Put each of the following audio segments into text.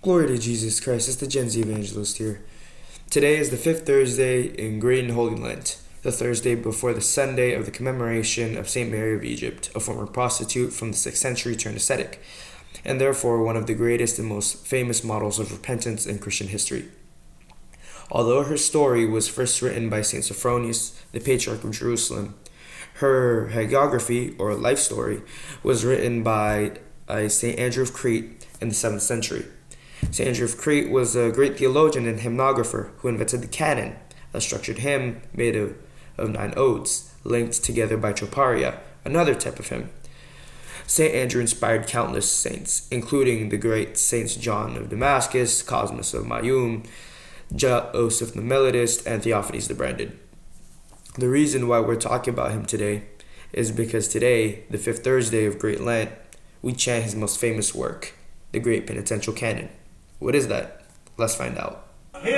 Glory to Jesus Christ, it's the Gen Z Evangelist here. Today is the fifth Thursday in Great and Holy Lent, the Thursday before the Sunday of the commemoration of St. Mary of Egypt, a former prostitute from the 6th century turned ascetic, and therefore one of the greatest and most famous models of repentance in Christian history. Although her story was first written by St. Sophronius, the Patriarch of Jerusalem, her hagiography, or life story, was written by St. Andrew of Crete in the 7th century. St. Andrew of Crete was a great theologian and hymnographer who invented the canon, a structured hymn made of 9 odes, linked together by troparia, another type of hymn. St. Andrew inspired countless saints, including the great Saints John of Damascus, Cosmas of Mayum, Joseph the Melodist, and Theophanes the Branded. The reason why we're talking about him today is because today, the fifth Thursday of Great Lent, we chant his most famous work, the Great Penitential Canon. What is that? Let's find out. Even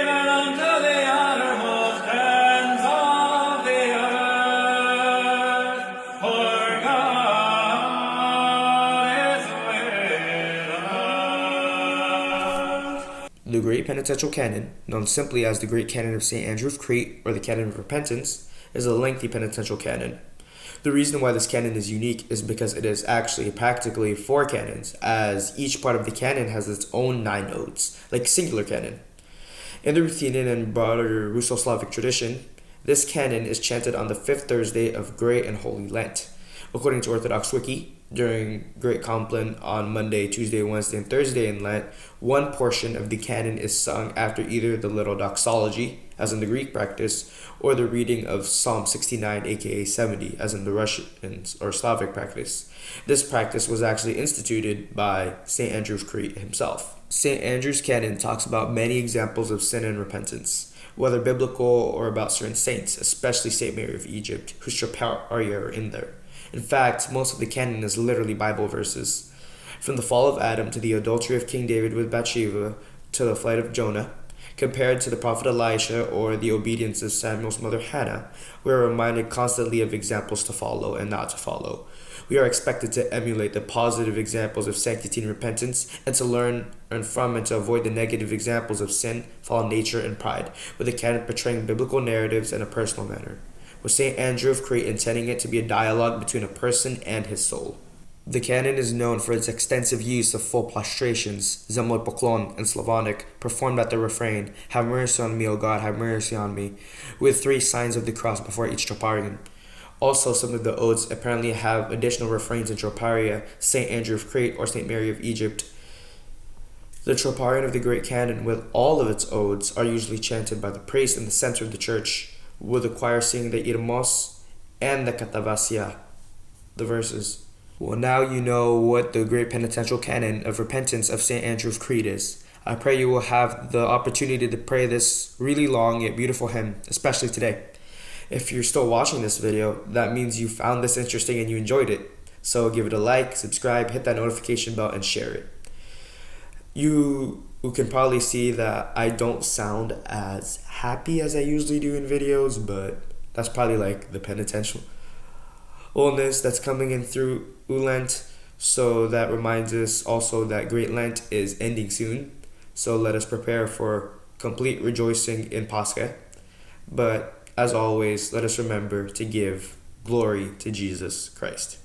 unto the uttermost ends of the earth, for God is with us. The Great Penitential Canon, known simply as the Great Canon of St. Andrew of Crete or the Canon of Repentance, is a lengthy penitential canon. The reason why this canon is unique is because it is actually practically 4 canons, as each part of the canon has its own 9 odes, like singular canon. In the Ruthenian and broader Russo-Slavic tradition, this canon is chanted on the 5th Thursday of Great and Holy Lent. According to Orthodox Wiki, during Great Compline on Monday, Tuesday, Wednesday, and Thursday in Lent, one portion of the canon is sung after either the little doxology, as in the Greek practice, or the reading of Psalm 69, aka 70, as in the Russian or Slavic practice. This practice was actually instituted by St. Andrew of Crete himself. St. Andrew's canon talks about many examples of sin and repentance, whether biblical or about certain saints, especially St. Mary of Egypt, whose troparia are in there. In fact, most of the canon is literally Bible verses. From the fall of Adam to the adultery of King David with Bathsheba to the flight of Jonah, compared to the prophet Elisha or the obedience of Samuel's mother Hannah, we are reminded constantly of examples to follow and not to follow. We are expected to emulate the positive examples of sanctity and repentance, and to learn from and to avoid the negative examples of sin, fallen nature, and pride, with the canon portraying biblical narratives in a personal manner, with St. Andrew of Crete intending it to be a dialogue between a person and his soul. The canon is known for its extensive use of full prostrations, zemloj poklon in Slavonic, performed at the refrain, "Have mercy on me, O God, have mercy on me," with 3 signs of the cross before each troparion. Also, some of the odes apparently have additional refrains in troparia, St. Andrew of Crete or St. Mary of Egypt. The troparion of the Great Canon, with all of its odes, are usually chanted by the priest in the center of the church, with the choir singing the irmos and the katavasia, the verses. Well, now you know what the Great Penitential Canon of Repentance of St. Andrew of Crete is. I pray you will have the opportunity to pray this really long yet beautiful hymn, especially today. If you're still watching this video, that means you found this interesting and you enjoyed it. So give it a like, subscribe, hit that notification bell, and share it. You can probably see that I don't sound as happy as I usually do in videos, but that's probably like the penitential illness that's coming in through Lent. So that reminds us also that Great Lent is ending soon. So let us prepare for complete rejoicing in Pascha. But as always, let us remember to give glory to Jesus Christ.